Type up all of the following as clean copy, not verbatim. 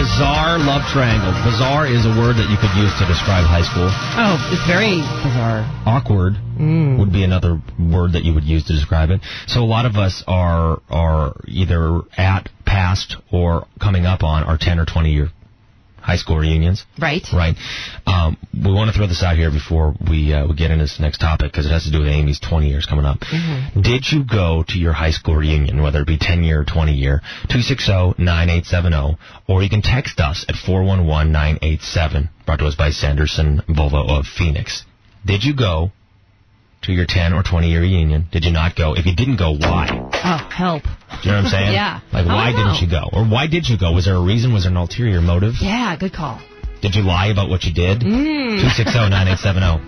bizarre love triangle. Bizarre is a word that you could use to describe high school. Oh, it's very bizarre. Awkward would be another word that you would use to describe it. So a lot of us are either at, past, or coming up on our 10 or 20-year high school reunions. Right. Right. We want to throw this out here before we get into this next topic because it has to do with Amy's 20 years coming up. Mm-hmm. Did you go to your high school reunion, whether it be 10-year or 20-year, 260-9870, or you can text us at 411-987, brought to us by Sanderson Volvo of Phoenix. Did you go to your 10 or 20-year reunion? Did you not go? If you didn't go, why? Oh, help. Do you know what I'm saying? Yeah. Like, why didn't you go? Or why did you go? Was there a reason? Was there an ulterior motive? Yeah, good call. Did you lie about what you did? 260-9870.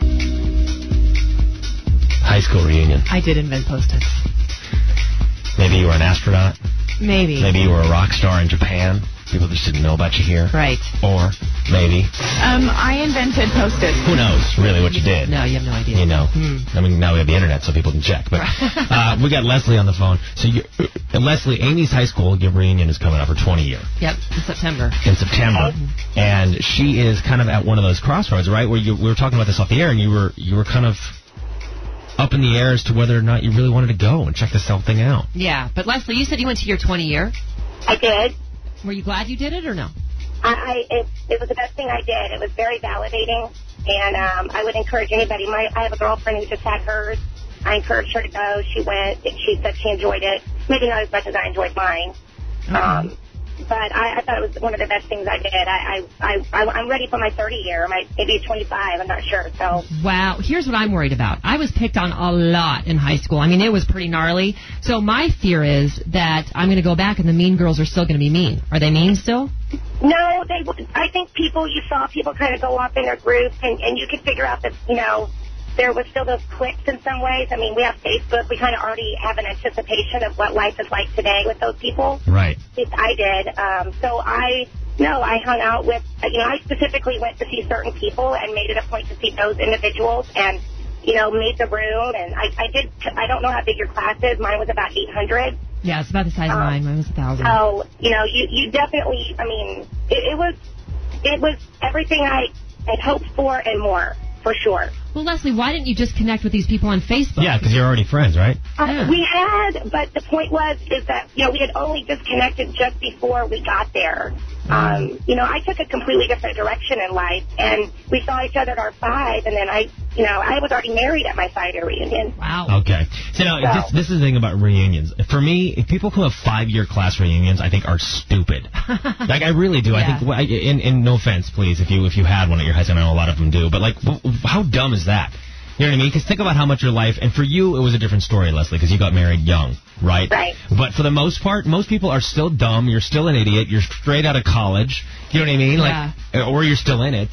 High school reunion. I did invent Post-its. Maybe you were an astronaut. Maybe. Maybe you were a rock star in Japan. People just didn't know about you here. Right. Or maybe. I invented Post-its. Who knows, really, what you did? No, you have no idea. You know. I mean, now we have the internet so people can check. But we got Leslie on the phone. So, Leslie, Amy's high school reunion is coming up, her 20-year. Yep, in September. And she is kind of at one of those crossroads, right, where we were talking about this off the air, and you were kind of up in the air as to whether or not you really wanted to go and check this whole thing out. Yeah, but Leslie, you said you went to your 20-year. I did. Were you glad you did it or no? It was the best thing I did. It was very validating, and I would encourage anybody. I have a girlfriend who just had hers. I encouraged her to go. She went. She said she enjoyed it. Maybe not as much as I enjoyed mine. But I thought it was one of the best things I did. I'm ready for my 30-year, maybe 25. I'm not sure. So wow. Here's what I'm worried about. I was picked on a lot in high school. I mean, it was pretty gnarly. So my fear is that I'm going to go back and the mean girls are still going to be mean. Are they mean still? No, I think you saw people kind of go off in their groups, and you could figure out that, there was still those cliques in some ways. I mean, we have Facebook. We kind of already have an anticipation of what life is like today with those people. Right. I did. So I hung out with, I specifically went to see certain people and made it a point to see those individuals and, made the room. And I don't know how big your class is. Mine was about 800. Yeah, it's about the size of mine. Mine was 1,000. So, you definitely, it was everything I had hoped for and more, for sure. Well, Leslie, why didn't you just connect with these people on Facebook? Yeah, because you're already friends, right? We had, but the point is that, we had only just connected just before we got there. I took a completely different direction in life, and we saw each other at our 5, and then I was already married at my 5-year reunion. Wow. Okay. So, this is the thing about reunions. For me, if people who have 5-year class reunions, I think are stupid. Like, I really do. Yeah. I think, and no offense, please, if you had one at your high school, I know a lot of them do, but, like, how dumb is that? You know what I mean? Because think about how much your life, and for you, it was a different story, Leslie, because you got married young, right? Right. But for the most part, most people are still dumb. You're still an idiot. You're straight out of college. You know what I mean? Yeah. Like, or you're still in it.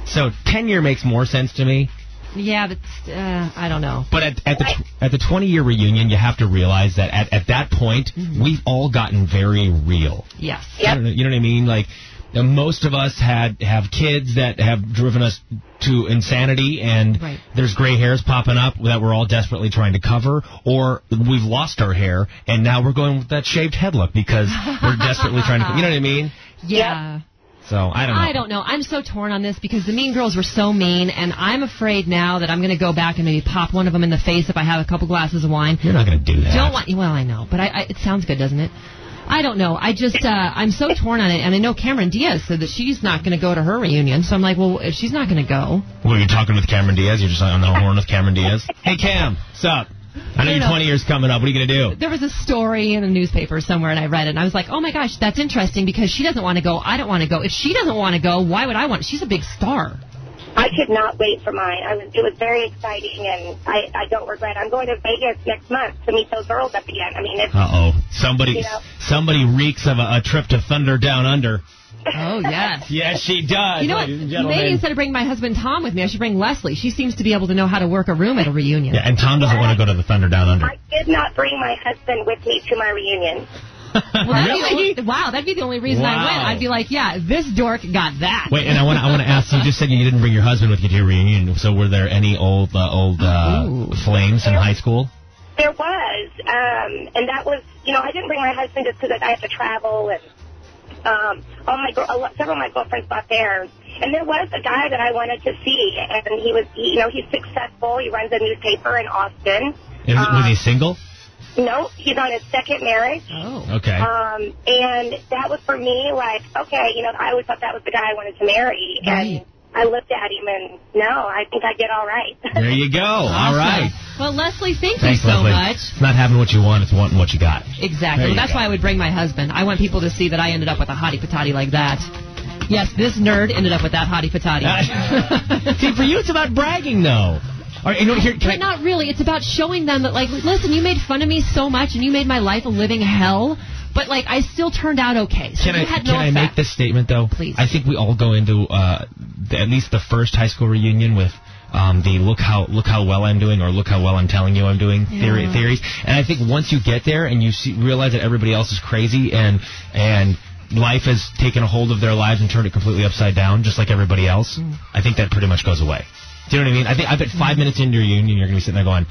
So 10-year makes more sense to me. Yeah, but I don't know. But at the 20-year reunion, you have to realize that at that point, we've all gotten very real. Yes. Yep. You know what I mean? Like, most of us have kids that have driven us to insanity, and there's gray hairs popping up that we're all desperately trying to cover, or we've lost our hair, and now we're going with that shaved head look because we're desperately trying to... You know what I mean? Yeah. Yep. So, I don't know. I don't know. I'm so torn on this because the mean girls were so mean, and I'm afraid now that I'm going to go back and maybe pop one of them in the face if I have a couple glasses of wine. You're not going to do that. Well, I know, but it sounds good, doesn't it? I don't know. I just, I'm so torn on it, and I know Cameron Diaz said that she's not going to go to her reunion, so I'm like, well, if she's not going to go... Well, you're talking with Cameron Diaz? You're just on the horn with Cameron Diaz? Hey, Cam, what's up? I know your 20 years coming up. What are you going to do? There was a story in a newspaper somewhere, and I read it, and I was like, oh, my gosh, that's interesting, because she doesn't want to go. I don't want to go. If she doesn't want to go, why would I want to? She's a big star. I could not wait for mine. It was very exciting, and I don't regret it. I'm going to Vegas next month to meet those girls up again. I mean, it's... Uh-oh. Somebody reeks of a trip to Thunder Down Under. Oh, yes. Yes, she does. You know what? Maybe instead of bringing my husband Tom with me, I should bring Leslie. She seems to be able to know how to work a room at a reunion. Yeah, and Tom doesn't want to go to the Thunder Down Under. I did not bring my husband with me to my reunion. Really? That'd be the only reason I went. I'd be like, yeah, this dork got that. Wait, and I want to ask, you just said you didn't bring your husband with you to your reunion, so were there any old flames in high school? There was, and that was, I didn't bring my husband just because I have to travel, and several of my girlfriends bought theirs. And there was a guy that I wanted to see, and he's successful. He runs a newspaper in Austin. Was he single? No, he's on his second marriage. Oh. Okay. And that was for me, like, okay, I always thought that was the guy I wanted to marry. Right. And I looked at him, and no, I think I did all right. There you go. All right. Well, Leslie, thank Thanks, you so Leslie. much. It's not having what you want, it's wanting what you got. Exactly. There you That's go. why I would bring my husband. I want people to see that I ended up with a hottie patati like that. Yes, this nerd ended up with that hottie patati. See, for you, it's about bragging, though. All right, But not really. It's about showing them that, like, listen, you made fun of me so much, and you made my life a living hell, but, like, I still turned out okay. So Can I make this statement, though? Please. I think we all go into at least the first high school reunion with the look how well I'm doing, or look how well I'm telling you I'm doing theories. And I think once you get there and you realize that everybody else is crazy and life has taken a hold of their lives and turned it completely upside down, just like everybody else, I think that pretty much goes away. Do you know what I mean? I bet 5 minutes into your reunion, you're going to be sitting there going,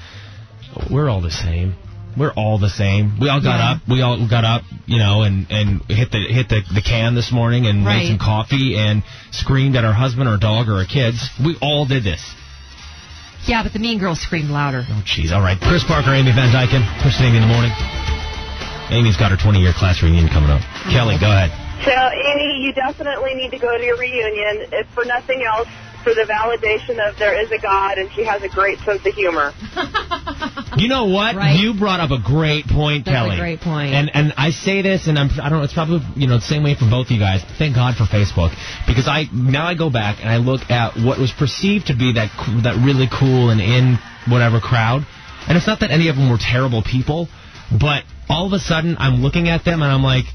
we're all the same. We're all the same. We all got up. We all got up, and hit the can this morning and made some coffee and screamed at our husband or dog or our kids. We all did this. Yeah, but the mean girls screamed louder. Oh, jeez. All right. Chris Parker, Amy Van Dyken, Chris and Amy in the morning. Amy's got her 20-year class reunion coming up. Kelly, go ahead. So, Amy, you definitely need to go to your reunion, if for nothing else, for the validation of there is a God and she has a great sense of humor. You know what? Right. You brought up a great point, That's Kelly. a great point. And I say this, and I don't know, it's probably the same way for both of you guys. Thank God for Facebook, because now I go back and I look at what was perceived to be that really cool and in whatever crowd, and it's not that any of them were terrible people, but all of a sudden I'm looking at them and I'm like,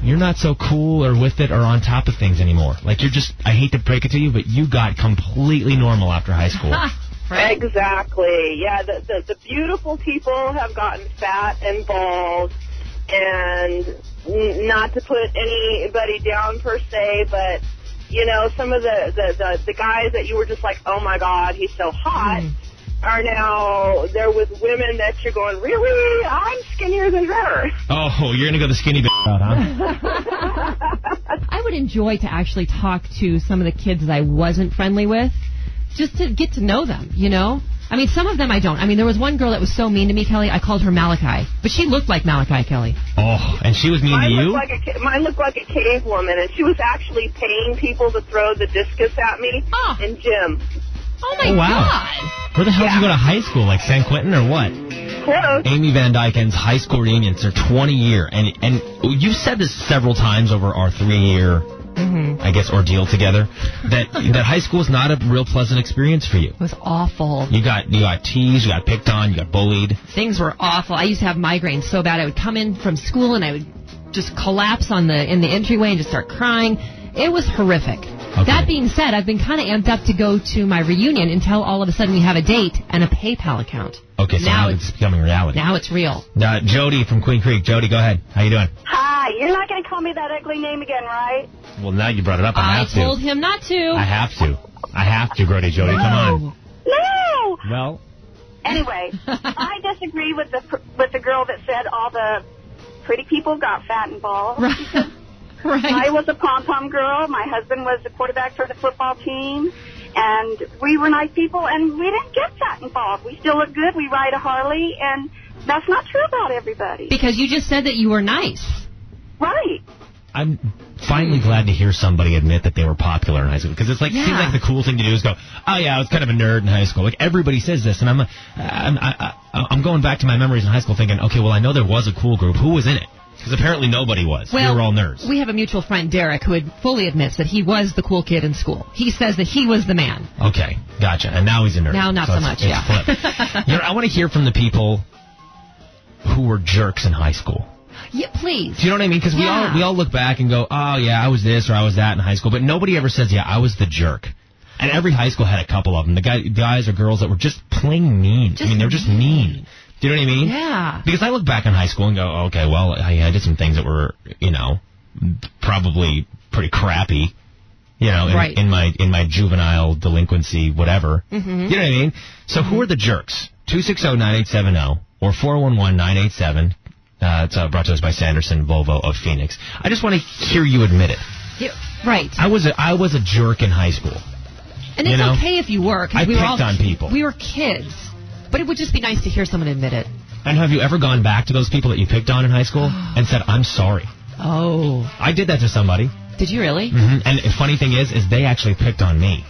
you're not so cool or with it or on top of things anymore. Like, you're just, I hate to break it to you, but you got completely normal after high school. Right. Exactly. Yeah, the beautiful people have gotten fat and bald, and not to put anybody down per se, but, some of the guys that you were just like, oh, my God, he's so hot, are now there with women that you're going, really? I'm skinnier than her. Oh, you're going to go the skinny route, huh? I would enjoy to actually talk to some of the kids that I wasn't friendly with, just to get to know them, I mean, some of them I don't. I mean, there was one girl that was so mean to me, Kelly, I called her Malachi. But she looked like Malachi, Kelly. Oh, and she was mean to you? Mine looked like a cave woman, and she was actually paying people to throw the discus at me in gym. Oh, my God. Where the hell did you go to high school? Like San Quentin or what? Close. Amy Van Dyken's high school reunions are 20-year. And you've said this several times over our 3-year, I guess, ordeal together, that high school is not a real pleasant experience for you. It was awful. You got teased, you got picked on, you got bullied. Things were awful. I used to have migraines so bad I would come in from school and I would just collapse in the entryway and just start crying. It was horrific. Okay. That being said, I've been kind of amped up to go to my reunion until all of a sudden we have a date and a PayPal account. Okay, so now it's becoming reality. Now it's real. Jody from Queen Creek. Jody, go ahead. How you doing? Hi. You're not going to call me that ugly name again, right? Well, now you brought it up. I have to. I told him not to. I have to, Grody. Jody, come on. No. Well. Anyway, I disagree with the girl that said all the pretty people got fat and bald. Right. Right. I was a pom-pom girl. My husband was the quarterback for the football team. And we were nice people, and we didn't get fat and bald. We still look good. We ride a Harley, and that's not true about everybody. Because you just said that you were nice. Right. I'm finally glad to hear somebody admit that they were popular in high school, because it's like, seems like the cool thing to do is go, oh yeah, I was kind of a nerd in high school. Like, everybody says this, and I'm going back to my memories in high school thinking, okay, well, I know there was a cool group. Who was in it? Because apparently nobody was. Well, we were all nerds. We have a mutual friend, Derek, who fully admits that he was the cool kid in school. He says that he was the man. Okay, gotcha. And now he's a nerd. Now not so much, it's flipped. I want to hear from the people who were jerks in high school. Yeah, please. Do you know what I mean? Because we all look back and go, oh, yeah, I was this or I was that in high school. But nobody ever says, yeah, I was the jerk. And every high school had a couple of them. The guys or girls that were just plain mean. They were just mean. Do you know what I mean? Yeah. Because I look back in high school and go, okay, well, I did some things that were, probably pretty crappy, in my juvenile delinquency, whatever. Mm-hmm. You know what I mean? So who are the jerks? 260-9870 or 411-987. It's brought to us by Sanderson Volvo of Phoenix. I just want to hear you admit it. Yeah, right. I was a jerk in high school. And it's okay if you were. I picked on people. We were kids. But it would just be nice to hear someone admit it. And have you ever gone back to those people that you picked on in high school and said, I'm sorry? Oh. I did that to somebody. Did you really? Mm-hmm. And the funny thing is they actually picked on me.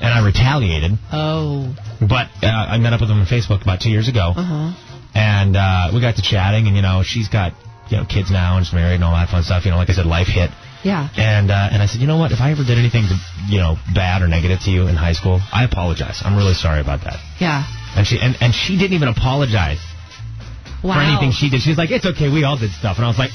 And I retaliated. Oh. But I met up with them on Facebook about 2 years ago. Uh-huh. And we got to chatting, and, she's got, kids now and she's married and all that fun stuff. Like I said, life hit. Yeah. And I said, you know what? If I ever did anything, bad or negative to you in high school, I apologize. I'm really sorry about that. Yeah. And she didn't even apologize for anything she did. She was like, it's okay, we all did stuff. And I was like,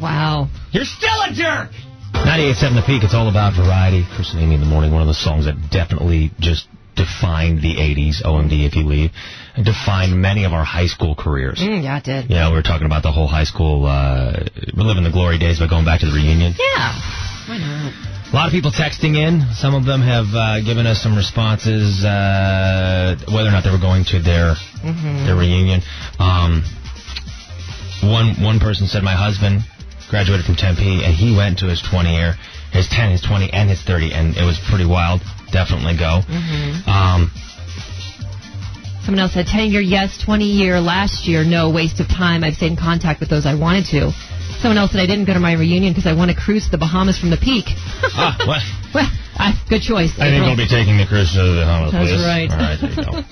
wow. You're still a jerk! 98.7 The Peak, it's all about variety. Chris and Amy in the morning, one of the songs that definitely just defined the 80s, OMD if you leave, and defined many of our high school careers. Yeah, it did. We were talking about the whole high school, reliving the glory days by going back to the reunion. Yeah, why not? A lot of people texting in. Some of them have given us some responses, whether or not they were going to their reunion. One person said, my husband graduated from Tempe, and he went to his 20 year, his 10, his 20, and his 30, and it was pretty wild. Definitely go. Someone else said, 10-year yes, 20-year last year, no, waste of time. I've stayed in contact with those I wanted to. Someone else said, I didn't go to my reunion because I want to cruise to the Bahamas from the Peak. What? Well, good choice. I think we'll be taking the cruise to the Bahamas. That's right. All right, there you go.